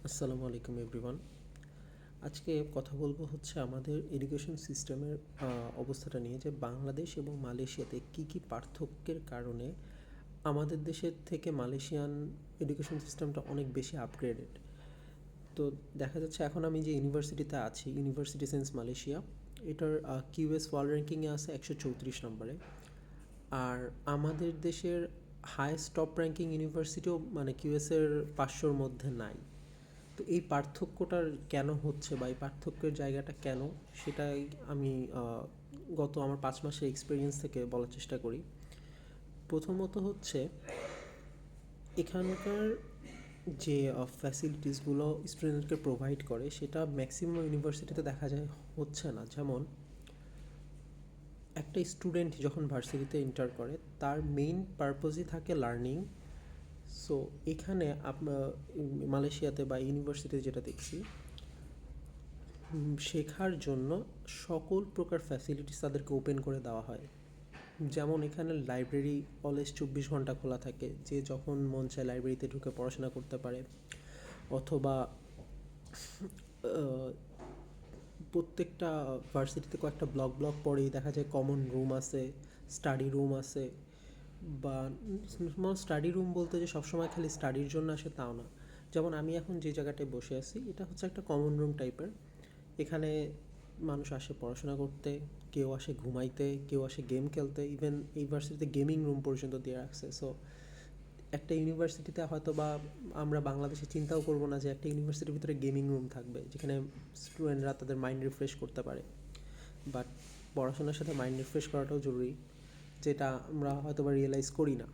আসসালামু আলাইকুম এভরিওয়ান। আজকে কথা বলবো হচ্ছে আমাদের এডুকেশন সিস্টেমের অবস্থাটা নিয়ে, যে বাংলাদেশ এবং মালয়েশিয়াতে কী কী পার্থক্যের কারণে আমাদের দেশের থেকে মালয়েশিয়ান এডুকেশন সিস্টেমটা অনেক বেশি আপগ্রেডেড। তো দেখা যাচ্ছে এখন আমি যে ইউনিভার্সিটিতে আছি, ইউনিভার্সিটি সেন্স মালয়েশিয়া, এটার কিউএস ওয়ার্ল্ড র্যাঙ্কিংয়ে আছে 134 নম্বরে। আর আমাদের দেশের হায়েস্ট টপ র্যাঙ্কিং ইউনিভার্সিটিও মানে কিউএসের 500-র মধ্যে নাই। তো এই পার্থক্যটার কেন হচ্ছে বা এই পার্থক্যের জায়গাটা কেন, সেটাই আমি গত আমার 5 মাসের এক্সপিরিয়েন্স থেকে বলার চেষ্টা করি। প্রথমত হচ্ছে এখানকার যে ফ্যাসিলিটিসগুলো স্টুডেন্টকে প্রোভাইড করে সেটা ম্যাক্সিমাম ইউনিভার্সিটিতে দেখা যায় হচ্ছে না। যেমন একটা স্টুডেন্ট যখন ভার্সিটিতে এন্টার করে তার মেইন পারপোজই থাকে লার্নিং। সো এখানে মালয়েশিয়াতে বা ইউনিভার্সিটিতে যেটা দেখছি, শেখার জন্য সকল প্রকার ফ্যাসিলিটিস তাদেরকে ওপেন করে দেওয়া হয়। যেমন এখানে লাইব্রেরি অলওয়েজ 24 ঘন্টা খোলা থাকে, যে যখন মন চায় লাইব্রেরিতে ঢুকে পড়াশোনা করতে পারে। অথবা প্রত্যেকটা ভার্সিটিতে কয়েকটা ব্লক ব্লক পরেই দেখা যায় কমন রুম আছে, স্টাডি রুম আছে। বা স্টাডি রুম বলতে যে সবসময় খালি স্টাডির জন্য আসে তাও না। যেমন আমি এখন যে জায়গাটায় বসে আছি, এটা হচ্ছে একটা কমন রুম টাইপের। এখানে মানুষ আসে পড়াশোনা করতে, কেউ আসে ঘুমাইতে, কেউ আসে গেম খেলতে। ইভেন এই ভার্সিটিতে গেমিং রুম পর্যন্ত দিয়ে রাখছে। সো একটা ইউনিভার্সিটিতে হয়তো বা আমরা বাংলাদেশে চিন্তাও করবো না যে একটা ইউনিভার্সিটির ভিতরে গেমিং রুম থাকবে যেখানে স্টুডেন্টরা তাদের মাইন্ড রিফ্রেশ করতে পারে। বাট পড়াশোনার সাথে মাইন্ড রিফ্রেশ করাটাও জরুরি, যেটা আমরা হয়তো বা রিয়েলাইজ করি না।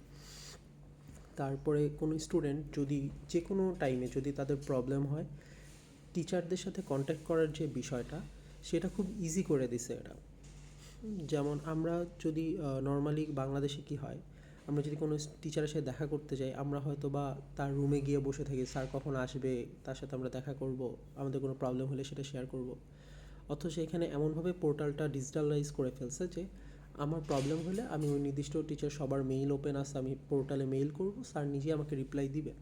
তারপরে কোনো স্টুডেন্ট যদি যে কোনো টাইমে যদি তাদের প্রবলেম হয়, টিচারদের সাথে কন্ট্যাক্ট করার যে বিষয়টা, সেটা খুব ইজি করে দিছে এটা। যেমন আমরা যদি নর্মালি বাংলাদেশে কি হয়, আমরা যদি কোনো টিচারের সাথে দেখা করতে যাই, আমরা হয়তো বা তার রুমে গিয়ে বসে থাকি, স্যার কখন আসবে, তার সাথে আমরা দেখা করব, আমাদের কোনো প্রবলেম হলে সেটা শেয়ার করব। অথচ এখানে এমনভাবে পোর্টালটা ডিজিটালাইজ করে ফেলছে যে আমার প্রবলেম হলে আমি ওই নির্দিষ্ট টিচার সবার মেইল ওপেন আছে, আমি পোর্টালে মেইল করব, স্যার নিজে আমাকে রিপ্লাই দিবে।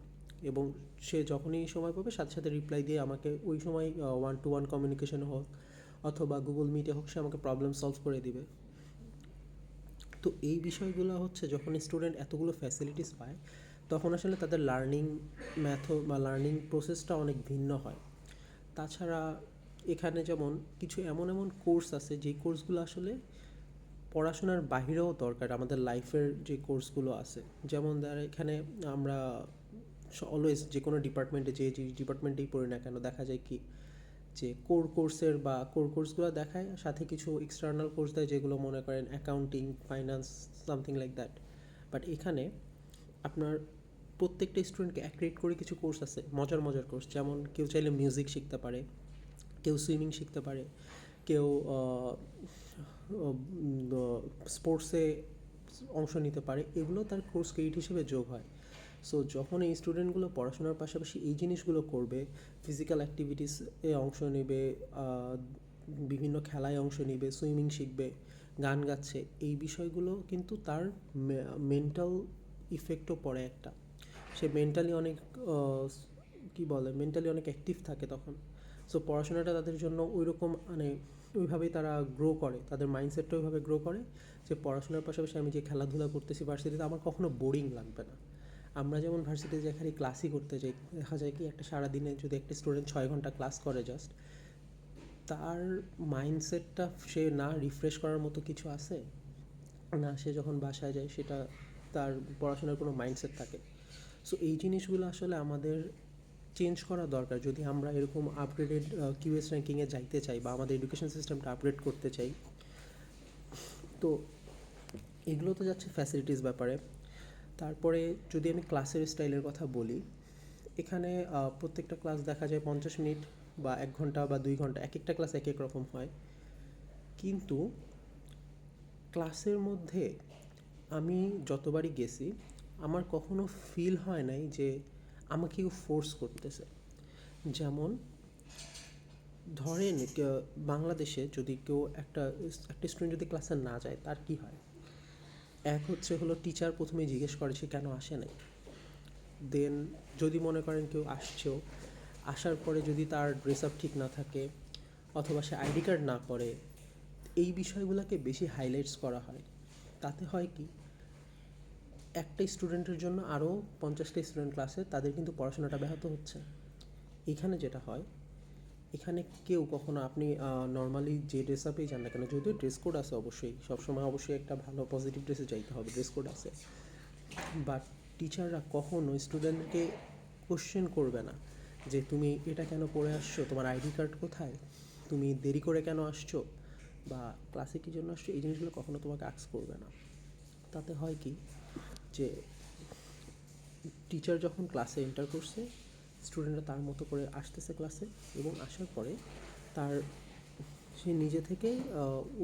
এবং সে যখনই সময় পাবে সাথে সাথে রিপ্লাই দিয়ে আমাকে ওই সময় ওয়ান টু ওয়ান কমিউনিকেশন হোক অথবা গুগল মিটে হোক, সে আমাকে প্রবলেম সলভ করে দিবে। তো এই বিষয়গুলো হচ্ছে যখন স্টুডেন্ট এতগুলো ফ্যাসিলিটিস পায়, তখন আসলে তাদের লার্নিং ম্যাথড বা লার্নিং প্রসেসটা অনেক ভিন্ন হয়। তাছাড়া এখানে যেমন কিছু এমন এমন কোর্স আছে যেই কোর্সগুলো আসলে পড়াশোনার বাহিরেও দরকার, আমাদের লাইফের যে কোর্সগুলো আছে। যেমন ধর এখানে আমরা অলওয়েজ যে কোনো ডিপার্টমেন্টে যে ডিপার্টমেন্টেই পড়ি না কেন, দেখা যায় কি যে কোর্সের বা কোর্সগুলো দেখায়, সাথে কিছু এক্সটার্নাল কোর্স দেয় যেগুলো মনে করেন accounting, finance, something like that. But এখানে আপনার প্রত্যেকটা স্টুডেন্টকে অ্যাক্রেডিট করে কিছু কোর্স আছে, মজার মজার কোর্স। যেমন কেউ চাইলে মিউজিক শিখতে পারে, কেউ সুইমিং শিখতে পারে, কেউ স্পোর্টসে অংশ নিতে পারে। এগুলো তার কোর্স ক্রেডিট হিসেবে যোগ হয়। সো যখন এই স্টুডেন্টগুলো পড়াশোনার পাশাপাশি এই জিনিসগুলো করবে, ফিজিক্যাল অ্যাক্টিভিটিসে অংশ নেবে, বিভিন্ন খেলায় অংশ নেবে, সুইমিং শিখবে, গান গাচ্ছে, এই বিষয়গুলো কিন্তু তার মেন্টাল ইফেক্টও পড়ে একটা। সে মেন্টালি অনেক কী বলে, মেন্টালি অনেক অ্যাক্টিভ থাকে তখন। সো পড়াশোনাটা তাদের জন্য ওই রকম মানে ওইভাবেই তারা গ্রো করে, তাদের মাইন্ডসেটটা ওইভাবে গ্রো করে যে পড়াশোনার পাশাপাশি আমি যে খেলাধুলা করতেছি ভার্সিটিতে, আমার কখনো বোরিং লাগবে না। আমরা যেমন ভার্সিটিতে যে খালি ক্লাসই করতে যাই, দেখা যায় কি একটা সারাদিনে যদি একটা স্টুডেন্ট 6 ঘন্টা ক্লাস করে জাস্ট, তার মাইন্ডসেটটা সে না রিফ্রেশ করার মতো কিছু আছে, না সে যখন বাসায় যায় সেটা তার পড়াশোনার কোনো মাইন্ডসেট থাকে। সো এই জিনিসগুলো আসলে আমাদের চেঞ্জ করা দরকার যদি আমরা এরকম আপগ্রেডেড কিউএস র্যাঙ্কিংয়ে যাইতে চাই বা আমাদের এডুকেশন সিস্টেমটা আপগ্রেড করতে চাই। তো এগুলো তো যাচ্ছে ফ্যাসিলিটিস ব্যাপারে। তারপরে যদি আমি ক্লাসের স্টাইলের কথা বলি, এখানে প্রত্যেকটা ক্লাস দেখা যায় 50 মিনিট বা 1 ঘন্টা বা 2 ঘন্টা, এক একটা ক্লাস এক এক রকম হয়। কিন্তু ক্লাসের মধ্যে আমি যতবারই গেছি, আমার কখনো ফিল হয় নাই যে আমাকে কেউ ফোর্স করতেছে। যেমন ধরেন বাংলাদেশে যদি কেউ একটা স্টুডেন্ট যদি ক্লাসে না যায়, তার কি হয়? এক হচ্ছে হলো টিচার প্রথমেই জিজ্ঞেস করে সে কেন আসে নাই। দেন যদি মনে করেন কেউ আসছেও, আসার পরে যদি তার ড্রেস আপ ঠিক না থাকে অথবা সে আইডি কার্ড না করে, এই বিষয়গুলোকে বেশি হাইলাইটস করা হয়। তাতে হয় কি, একটা স্টুডেন্টের জন্য আরও 50টা স্টুডেন্ট ক্লাসে, তাদের কিন্তু পড়াশোনাটা ব্যাহত হচ্ছে। এখানে যেটা হয়, এখানে কেউ কখনো, আপনি নর্মালি যে ড্রেস আপেই যান না কেন, যদিও ড্রেস কোড আছে অবশ্যই, সবসময় অবশ্যই একটা ভালো পজিটিভ ড্রেসে যাইতে হবে, ড্রেস কোড আছে, বাট টিচাররা কখনো স্টুডেন্টকে কোশ্চেন করবে না যে তুমি এটা কেন পড়ে আসছো, তোমার আইডি কার্ড কোথায়, তুমি দেরি করে কেন আসছো, বা ক্লাসে কী জন্য আসছো, এই জিনিসগুলো কখনো তোমাকে আস্ক করবে না। তাতে হয় কি, যে টিচার যখন ক্লাসে এন্টার করছে, স্টুডেন্টরা তার মতো করে আসতেছে ক্লাসে, এবং আসার পরে তার সে নিজে থেকে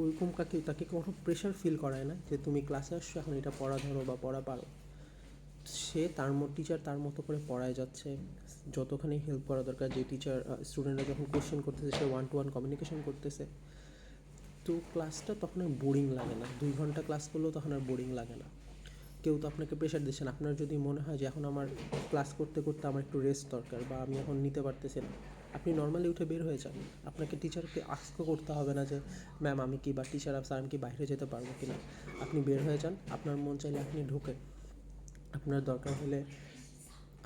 ওইরকম তাকে কোনো প্রেশার ফিল করায় না যে তুমি ক্লাসে আসছো এখন এটা পড়া ধরো বা পড়া পারো। সে টিচার তার মতো করে পড়ায় যাচ্ছে, যতখানি হেল্প করা দরকার, যে টিচার স্টুডেন্টরা যখন কোশ্চেন করতেছে সে 1-to-1 কমিউনিকেশন করতেছে। তো ক্লাসটা তখন আর বোরিং লাগে না, 2 ঘন্টা ক্লাস করলেও তখন আর বোরিং লাগে না। কেউ তো আপনাকে প্রেশার দিচ্ছে না। আপনার যদি মনে হয় যে এখন আমার ক্লাস করতে করতে আমার একটু রেস্ট দরকার বা আমি এখন নিতে পারতেছি না, আপনি নর্মালি উঠে বের হয়ে যান। আপনাকে টিচারকে আস্কও করতে হবে না যে ম্যাম আমি কি, বা টিচার স্যার আমি কি বাইরে যেতে পারবো কি না। আপনি বের হয়ে যান, আপনার মন চাইলে আপনি ঢুকে, আপনার দরকার হলে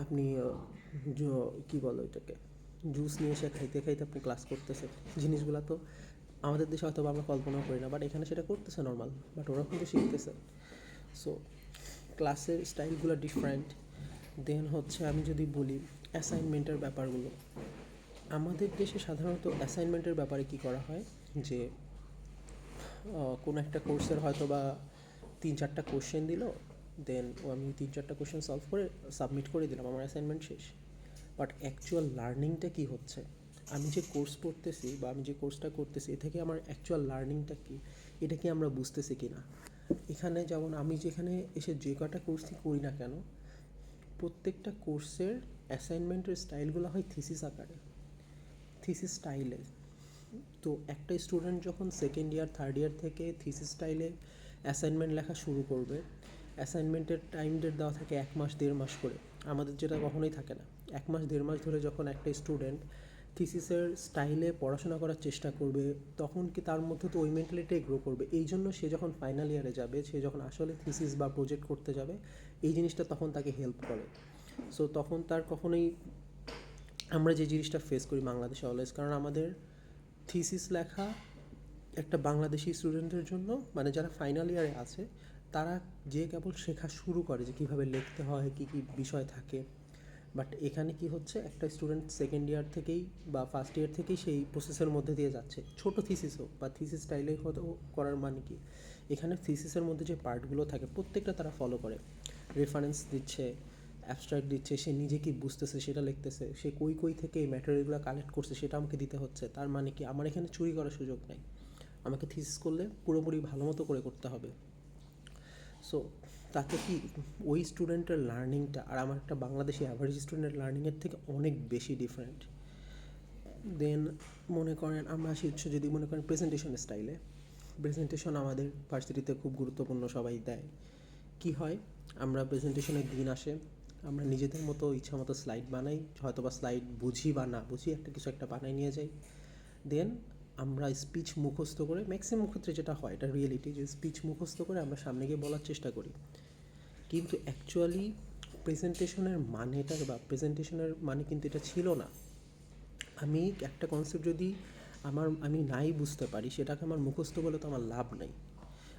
আপনি কী বলো এটাকে, জুস নিয়ে এসে খাইতে খাইতে আপনি ক্লাস করতেছে। জিনিসগুলো তো আমাদের দেশে হয়তো আমরা কল্পনাও করি না, বাট এখানে সেটা করতেছে নর্মাল, বাট ওরা কিন্তু শিখতেছে। সো ক্লাসের স্টাইলগুলো ডিফারেন্ট। দেন হচ্ছে আমি যদি বলি অ্যাসাইনমেন্টের ব্যাপারগুলো, আমাদের দেশে সাধারণত অ্যাসাইনমেন্টের ব্যাপারে কী করা হয়, যে কোনো একটা কোর্সের হয়তো বা 3-4টা কোশ্চেন দিল, দেন আমি 3-4টা কোশ্চেন সলভ করে সাবমিট করে দিলাম, আমার অ্যাসাইনমেন্ট শেষ। বাট অ্যাকচুয়াল লার্নিংটা কী হচ্ছে, আমি যে কোর্স পড়তেছি বা আমি যে কোর্সটা করতেছি, এ থেকে আমার অ্যাকচুয়াল লার্নিংটা কী, এটা কি আমরা বুঝতেছি কি না। এখানে যেমন আমি যেখানে এসে যে কটা কোর্সই করি না কেন, প্রত্যেকটা কোর্সের অ্যাসাইনমেন্টের স্টাইলগুলো হয় থিসিস আকারে, থিসিস স্টাইলে। তো একটা স্টুডেন্ট যখন সেকেন্ড ইয়ার থার্ড ইয়ার থেকে থিসিস স্টাইলে অ্যাসাইনমেন্ট লেখা শুরু করবে, অ্যাসাইনমেন্টের টাইম ডেট দেওয়া থাকে 1 মাস 1.5 মাস করে, আমাদের যেটা কখনোই থাকে না। 1 মাস 1.5 মাস ধরে যখন একটা স্টুডেন্ট থিসিসের স্টাইলে পড়াশোনা করার চেষ্টা করবে, তখন কি তার মধ্যে তো ওই মেন্টালিটি গ্রো করবে। এই জন্য সে যখন ফাইনাল ইয়ারে যাবে, সে যখন আসলে থিসিস বা প্রজেক্ট করতে যাবে, এই জিনিসটা তখন তাকে হেল্প করে। সো তখন তার কখনোই, আমরা যে জিনিসটা ফেস করি বাংলাদেশে অলওয়েজ, কারণ আমাদের থিসিস লেখা একটা বাংলাদেশি স্টুডেন্টের জন্য, মানে যারা ফাইনাল ইয়ারে আছে, তারা যে কেবল শেখা শুরু করে যে কীভাবে লিখতে হয়, কী কী বিষয় থাকে। বাট এখানে কি হচ্ছে, একটা স্টুডেন্ট সেকেন্ড ইয়ার থেকেই বা ফার্স্ট ইয়ার থেকেই সেই প্রসেসের মধ্যে দিয়ে যাচ্ছে, ছোটো থিসিস হোক বা থিসিস স্টাইলে করার মানে কি, এখানে থিসিসের মধ্যে যে পার্টগুলো থাকে প্রত্যেকটা তারা ফলো করে, রেফারেন্স দিচ্ছে, অ্যাবস্ট্রাক্ট দিচ্ছে, সে নিজে কি বুঝতেছে সেটা লিখতেছে, সে কই থেকে এই ম্যাটেরিয়ালগুলো কালেক্ট করছে সেটা আমাকে দিতে হচ্ছে। তার মানে কি, আমার এখানে চুরি করার সুযোগ নেই, আমাকে থিসিস করলে পুরোপুরি ভালো মতো করে করতে হবে। সো তাতে কি, ওই স্টুডেন্টের লার্নিংটা আর আমার একটা বাংলাদেশি অ্যাভারেজ স্টুডেন্টের লার্নিংয়ের থেকে অনেক বেশি ডিফারেন্ট। দেন মনে করেন আমরা আসি হচ্ছে, যদি মনে করেন প্রেজেন্টেশন স্টাইলে, প্রেজেন্টেশন আমাদের ভার্সিটিতে খুব গুরুত্বপূর্ণ, সবাই দেয়। কি হয়, আমরা প্রেজেন্টেশনের দিন আসে, আমরা নিজেদের মতো ইচ্ছা মতো স্লাইড বানাই, হয়তো বা স্লাইড বুঝি বা না বুঝি একটা কিছু একটা বানাই নিয়ে যাই। দেন আমরা স্পিচ মুখস্থ করে, ম্যাক্সিমাম ক্ষেত্রে যেটা হয়, এটা রিয়েলিটি, যে স্পিচ মুখস্থ করে আমরা সামনে গিয়ে বলার চেষ্টা করি। কিন্তু অ্যাকচুয়ালি প্রেজেন্টেশনের মানেটা বা প্রেজেন্টেশনের মানে কিন্তু এটা ছিল না। আমি একটা কনসেপ্ট যদি আমি নাই বুঝতে পারি, সেটাকে আমার মুখস্থ বলে তো আমার লাভ নাই।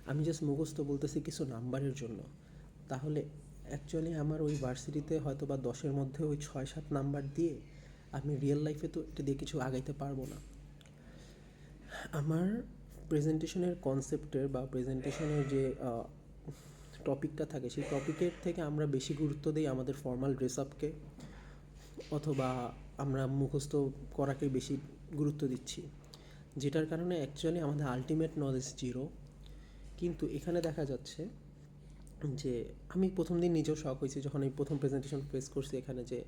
আমি জাস্ট মুখস্থ বলতেছি কিছু নাম্বারের জন্য, তাহলে অ্যাকচুয়ালি আমার ওই ভার্সিটিতে হয়তো বা 10-এর মধ্যে ওই 6-7 নাম্বার দিয়ে আমি রিয়েল লাইফে তো এটা দিয়ে কিছু আগাইতে পারবো না। আমার প্রেজেন্টেশনের কনসেপ্টের বা প্রেজেন্টেশনের যে টপিকটা থাকে, সেই টপিকের থেকে আমরা বেশি গুরুত্ব দিই আমাদের ফর্মাল ড্রেস আপকে, অথবা আমরা মুখস্থ করাকে বেশি গুরুত্ব দিচ্ছি, যেটার কারণে অ্যাকচুয়ালি আমাদের আলটিমেট নলেজ জিরো। কিন্তু এখানে দেখা যাচ্ছে যে আমি প্রথম দিন নিজেও শক হয়েছি যখন আমি প্রথম প্রেজেন্টেশন ফেস করছি এখানে, যে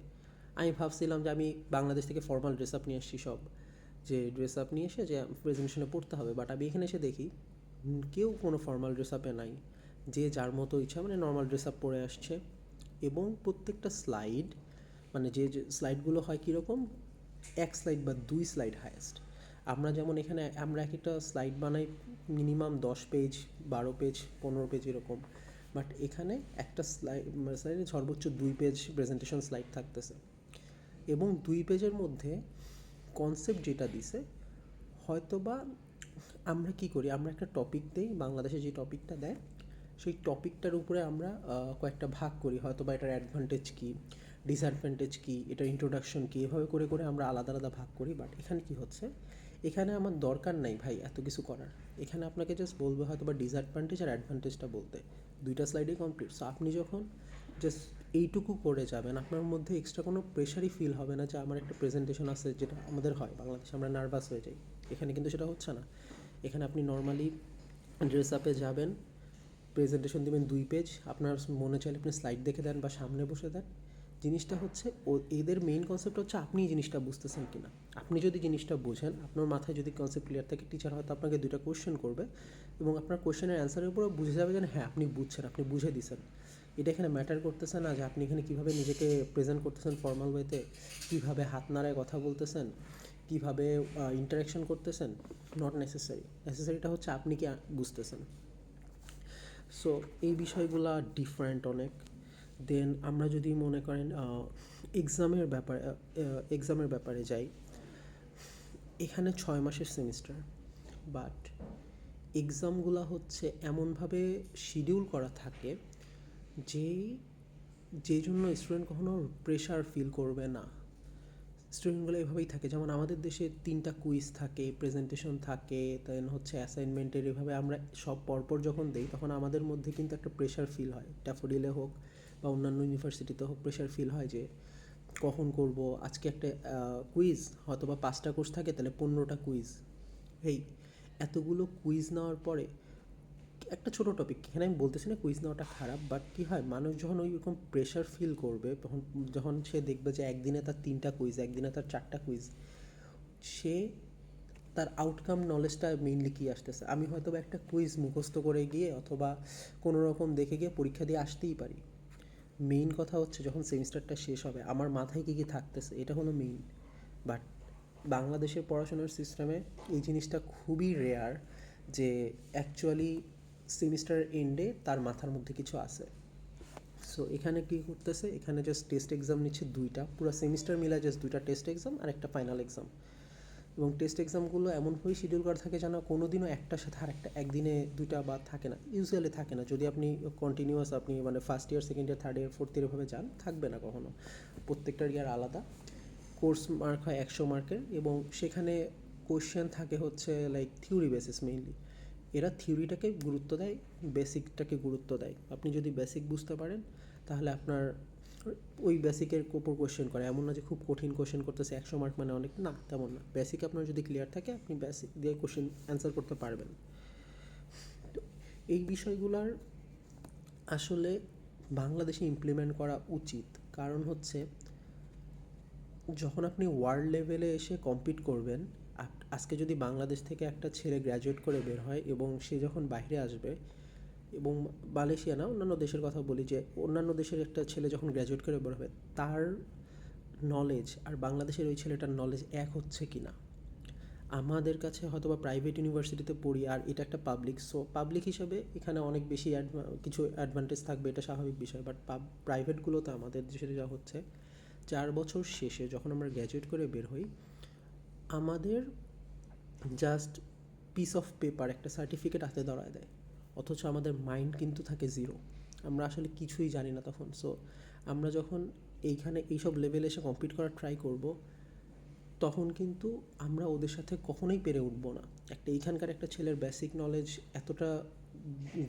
আমি ভাবছিলাম যে আমি বাংলাদেশ থেকে ফর্মাল ড্রেস আপ নিয়ে আসছি সব, যে ড্রেস আপ নিয়ে এসে যে প্রেজেন্টেশনে পড়তে হবে, বাট আমি এখানে এসে দেখি কেউ কোনো ফর্মাল ড্রেস আপে নাই, যে যার মতো ইচ্ছা মানে নর্মাল ড্রেস আপ পরে আসছে। এবং প্রত্যেকটা স্লাইড, মানে যে স্লাইডগুলো হয় কীরকম, এক স্লাইড বা 2 স্লাইড হায়েস্ট। আমরা যেমন এখানে আমরা এক একটা স্লাইড বানাই মিনিমাম 10 পেজ, 12 পেজ, 15 পেজ এরকম, বাট এখানে একটা স্লাইডে সর্বোচ্চ 2 পেজ প্রেজেন্টেশন স্লাইড থাকতেছে, এবং 2 পেজের মধ্যে কনসেপ্ট যেটা দিছে হয়তোবা আমরা কি করি, আমরা একটা টপিক দেই, বাংলাদেশে যে টপিকটা দেয় সেই টপিকটার উপরে আমরা কয়েকটা ভাগ করি, হয়তোবা এটার অ্যাডভান্টেজ কী, ডিসঅ্যাডভান্টেজ কী, এটার ইন্ট্রোডাকশন কী, এভাবে করে করে আমরা আলাদা আলাদা ভাগ করি। বাট এখানে কি হচ্ছে, এখানে আমার দরকার নাই ভাই এত কিছু করার, এখানে আপনাকে জাস্ট বলবে হয়তো বা ডিসঅ্যাডভান্টেজ আর অ্যাডভান্টেজটা বলতে, 2টা স্লাইডেই কমপ্লিট। সো আপনি যখন জাস্ট এইটুকু করে যাবেন, আপনার মধ্যে এক্সট্রা কোনো প্রেশারই ফিল হবে না যে আমার একটা প্রেজেন্টেশন আছে, যেটা আমাদের হয় বাংলাদেশে, আমরা নার্ভাস হয়ে যাই। এখানে কিন্তু সেটা হচ্ছে না। এখানে আপনি নর্মালি ড্রেস আপে যাবেন, প্রেজেন্টেশন দেবেন 2 পেজ, আপনার মনে চাইলে আপনি স্লাইড দেখে দেন বা সামনে বসে দেন। জিনিসটা হচ্ছে এদের মেইন কনসেপ্ট হচ্ছে আপনি জিনিসটা বুঝতেছেন কিনা। আপনি যদি জিনিসটা বোঝেন, আপনার মাথায় যদি কনসেপ্ট ক্লিয়ার থাকে, টিচার হয়তো আপনাকে 2টা কোয়েশ্চেন করবে এবং আপনার কোয়েশ্চেনের অ্যান্সারের উপরে বুঝে যাবে যে হ্যাঁ আপনি বুঝছেন, আপনি বুঝে দিছেন। এটা এখানে ম্যাটার করতেছে না যে আপনি এখানে কীভাবে নিজেকে প্রেজেন্ট করতেছেন ফর্মাল ওয়েতে, কীভাবে হাত নাড়ায় কথা বলতেছেন, কীভাবে ইন্টারাকশন করতেছেন। নট নেসেসারিটা হচ্ছে আপনি কি বুঝতেছেন। সো এই বিষয়গুলো ডিফারেন্ট অনেক। দেন আমরা যদি মনে করেন এক্সামের ব্যাপারে যাই, এখানে 6 মাসের সেমিস্টার, বাট এক্সামগুলো হচ্ছে এমনভাবে শিডিউল করা থাকে যে জন্য স্টুডেন্ট কখনো প্রেশার ফিল করবে না। স্টুডেন্টগুলো এভাবেই থাকে, যেমন আমাদের দেশে 3টা কুইজ থাকে, প্রেজেন্টেশন থাকে, দেন হচ্ছে অ্যাসাইনমেন্টের, এভাবে আমরা সব পরপর যখন দিই তখন আমাদের মধ্যে কিন্তু একটা প্রেশার ফিল হয়, ড্যাফোডিলে হোক বা অন্যান্য ইউনিভার্সিটিতে হোক, প্রেশার ফিল হয় যে কখন করব, আজকে একটা কুইজ, হয়তো বা 5টা কোর্স থাকে তাহলে 15টা কুইজ। এই এতগুলো কুইজ নেওয়ার পরে একটা ছোটো টপিক, এখানে আমি বলতেছি না কুইজ নেওয়াটা খারাপ, বাট কী হয়, মানুষ যখন ওইরকম প্রেশার ফিল করবে তখন, যখন সে দেখবে যে একদিনে তার 3টা কুইজ, একদিনে তার 4টা কুইজ, সে তার আউটকাম নলেজটা মেইনলি কী আসতেছে, আমি হয়তো বা একটা কুইজ মুখস্থ করে গিয়ে অথবা কোনো রকম দেখে গিয়ে পরীক্ষা দিয়ে আসতেই পারি। মেইন কথা হচ্ছে যখন সেমিস্টারটা শেষ হবে আমার মাথায় কী কী থাকতেছে, এটা হলো মেইন। বাট বাংলাদেশের পড়াশোনার সিস্টেমে এই জিনিসটা খুবই রেয়ার যে অ্যাকচুয়ালি সেমিস্টার এন্ডে তার মাথার মধ্যে কিছু আসে। সো এখানে কী করতেছে, এখানে জাস্ট টেস্ট এক্সাম নিচ্ছে 2টা, পুরো সেমিস্টার মিলে জাস্ট 2টা টেস্ট এক্সাম আর একটা ফাইনাল এক্সাম। এবং টেস্ট এক্সামগুলো এমনভাবেই শিডিউল করা থাকে যেন কোনো দিনও একটার সাথে আর একটা একদিনে 2টা বা থাকে না, ইউজুয়ালি থাকে না। যদি আপনি কন্টিনিউয়াস আপনি মানে first year, second year, third year, fourth year এভাবে যান, থাকবে না কখনো। প্রত্যেকটার ইয়ার আলাদা। কোর্স মার্ক হয় 100 মার্কের, এবং সেখানে কোয়েশ্চেন থাকে হচ্ছে লাইক থিওরি বেসিস মেইনলি। এরা থিওরিটাকে গুরুত্ব দেয়, বেসিকটাকে গুরুত্ব দেয়। আপনি যদি বেসিক বুঝতে পারেন তাহলে আপনার ওই বেসিকের উপর কোয়েশ্চেন করে, এমন না যে খুব কঠিন কোয়েশ্চেন করতেছে 100 মার্ক মানে অনেক, না তেমন না। বেসিক আপনার যদি ক্লিয়ার থাকে আপনি বেসিক দিয়ে কোয়েশ্চেন অ্যান্সার করতে পারবেন। তো এই বিষয়গুলোর আসলে বাংলাদেশে ইমপ্লিমেন্ট করা উচিত, কারণ হচ্ছে যখন আপনি ওয়ার্ল্ড লেভেলে এসে কম্পিট করবেন, আজকে যদি বাংলাদেশ থেকে একটা ছেলে গ্র্যাজুয়েট করে বের হয় এবং সে যখন বাইরে আসবে, এবং মালয়েশিয়া না অন্যান্য দেশের কথা বলি, যে অন্যান্য দেশের একটা ছেলে যখন গ্র্যাজুয়েট করে বের হবে, তার নলেজ আর বাংলাদেশের ওই ছেলেটার নলেজ এক হচ্ছে কি না। আমাদের কাছে হয়তো বা প্রাইভেট ইউনিভার্সিটিতে পড়ি আর এটা একটা পাবলিক, সো পাবলিক হিসাবে এখানে অনেক বেশি কিছু অ্যাডভান্টেজ থাকবে, এটা স্বাভাবিক বিষয়। বাট প্রাইভেটগুলোতে আমাদের দেশে যা হচ্ছে, 4 বছর শেষে যখন আমরা গ্র্যাজুয়েট করে বের হই, আমাদের জাস্ট পিস অফ পেপার, একটা সার্টিফিকেট হাতে ধরায় দেয়, অথচ আমাদের মাইন্ড কিন্তু থাকে জিরো। আমরা আসলে কিছুই জানি না তখন। সো আমরা যখন এইখানে এইসব লেভেলে এসে কম্পিট করার ট্রাই করব, তখন কিন্তু আমরা ওদের সাথে কখনোই পেরে উঠবো না। এইখানকার একটা ছেলের বেসিক নলেজ এতটা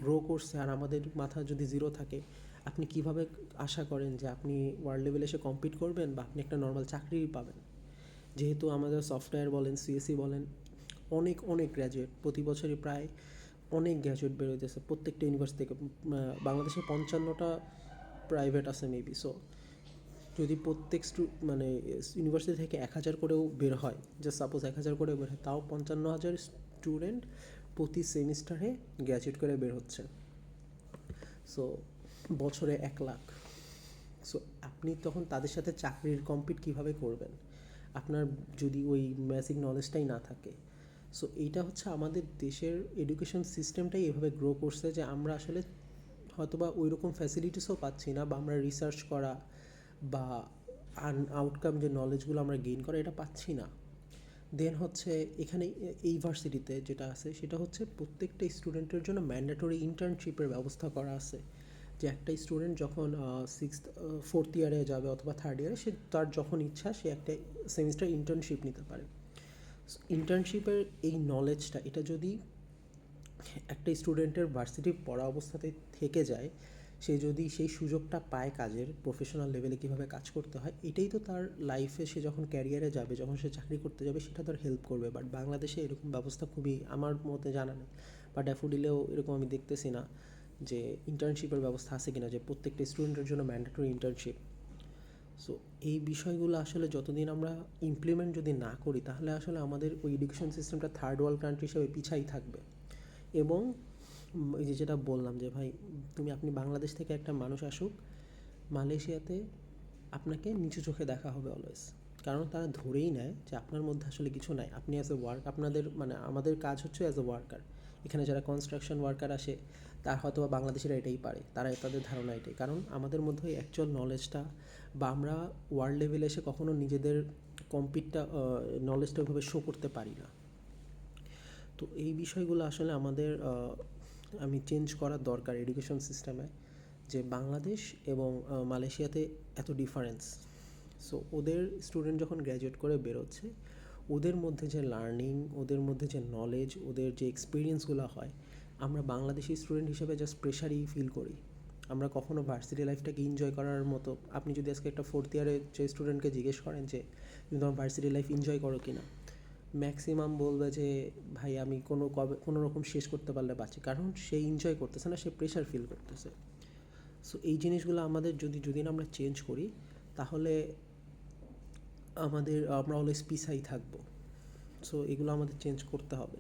গ্রো করছে আর আমাদের মাথা যদি জিরো থাকে, আপনি কিভাবে আশা করেন যে আপনি ওয়ার্ল্ড লেভেলে এসে কম্পিট করবেন বা আপনি একটা নর্মাল চাকরি পাবেন। যেহেতু আমাদের সফটওয়্যার বলেন, সিএসসি বলেন, অনেক অনেক গ্র্যাজুয়েট প্রতি বছরই প্রায় অনেক গ্র্যাজুয়েট বেরোইতেছে প্রত্যেকটা ইউনিভার্সিটি থেকে। বাংলাদেশে 55টা প্রাইভেট আছে মেবি। সো যদি প্রত্যেক মানে ইউনিভার্সিটি থেকে 1000 করেও বের হয়, জাস্ট সাপোজ 1000 করে বের হয়, তাও 55,000 স্টুডেন্ট প্রতি সেমিস্টারে গ্র্যাজুয়েট করে বের হচ্ছে। সো বছরে 1 লাখ। সো আপনি তখন তাদের সাথে চাকরির কম্পিট কিভাবে করবেন? আপনার যদি ওই বেসিক নলেজটাই না থাকে। সো এইটা হচ্ছে আমাদের দেশের এডুকেশন সিস্টেমটাই এভাবে গ্রো করছে যে আমরা আসলে হয়তোবা ওই রকম ফ্যাসিলিটিসও পাচ্ছি না, বা আমরা রিসার্চ করা বা আউটকাম যে নলেজগুলো আমরা গেইন করা এটা পাচ্ছি না। দেন হচ্ছে এখানে এই ভার্সিটিতে যেটা আছে সেটা হচ্ছে প্রত্যেকটা স্টুডেন্টের জন্য ম্যান্ডেটরি ইন্টার্নশিপের ব্যবস্থা করা আছে, যে একটা স্টুডেন্ট যখন ফোর্থ ইয়ারে যাবে অথবা থার্ড ইয়ারে, সে তার যখন ইচ্ছা সে একটা সেমিস্টার ইন্টার্নশিপ নিতে পারে। ইন্টার্নশিপের এই নলেজটা এটা যদি একটা স্টুডেন্টের ভার্সিটি পড়া অবস্থাতে থেকে যায়, সে যদি সেই সুযোগটা পায় কাজের, প্রফেশনাল লেভেলে কীভাবে কাজ করতে হয়, এটাই তো তার লাইফে সে যখন ক্যারিয়ারে যাবে, যখন সে চাকরি করতে যাবে, সেটা তার হেল্প করবে। বাট বাংলাদেশে এরকম ব্যবস্থা খুবই আমার মতে জানা নেই, বা ড্যাফোডিলেও এরকম আমি দেখতেছি না যে ইন্টার্নশিপের ব্যবস্থা আছে কিনা, যে প্রত্যেকটা স্টুডেন্টের জন্য ম্যান্ডেটরি ইন্টার্নশিপ। সো এই বিষয়গুলো আসলে যতদিন আমরা ইমপ্লিমেন্ট যদি না করি, তাহলে আসলে আমাদের ওই এডুকেশন সিস্টেমটা থার্ড ওয়ার্ল্ড কান্ট্রি হিসেবে পিছাই থাকবে। এবং এই যে যেটা বললাম যে ভাই, আপনি বাংলাদেশ থেকে একটা মানুষ আসুক মালয়েশিয়াতে, আপনাকে নিচু চোখে দেখা হবে অলওয়েজ। কারণ তারা ধরেই নেয় যে আপনার মধ্যে আসলে কিছু নাই, আপনি অ্যাজ এ আপনাদের মানে আমাদের কাজ হচ্ছে অ্যাজ এ ওয়ার্কার। এখানে যারা কনস্ট্রাকশন ওয়ার্কার আসে, তার হয়তো বা বাংলাদেশিরা এটাই পারে, তারা তাদের ধারণা এটাই, কারণ আমাদের মধ্যে ওই অ্যাকচুয়াল নলেজটা, বা আমরা ওয়ার্ল্ড লেভেলে এসে কখনো নিজেদের নলেজটা ওইভাবে শো করতে পারি না। তো এই বিষয়গুলো আসলে আমাদের আমি চেঞ্জ করার দরকার এডুকেশন সিস্টেমে, যে বাংলাদেশ এবং মালয়েশিয়াতে এত ডিফারেন্স। সো ওদের স্টুডেন্ট যখন গ্র্যাজুয়েট করে বেরোচ্ছে, ওদের মধ্যে যে লার্নিং, ওদের মধ্যে যে নলেজ, ওদের যে এক্সপিরিয়েন্সগুলো হয়, আমরা বাংলাদেশি স্টুডেন্ট হিসেবে জাস্ট প্রেশারই ফিল করি। আমরা কখনো ভার্সিটি লাইফটাকে এনজয় করার মতো, আপনি যদি আজকে একটা ফোর্থ ইয়ারে যে স্টুডেন্টকে জিজ্ঞেস করেন যে তুমি তোমার ভার্সিটি লাইফ এনজয় করো কি না, ম্যাক্সিমাম বলবে যে ভাই আমি কোনো রকম শেষ করতে পারলে বাঁচি, কারণ সে এনজয় করতেছে না, সে প্রেশার ফিল করতেছে। সো এই জিনিসগুলো আমাদের যদি আমরা চেঞ্জ করি, তাহলে আমরা অলওয়েজ পিছাই থাকবো। সো এগুলো আমাদের চেঞ্জ করতে হবে।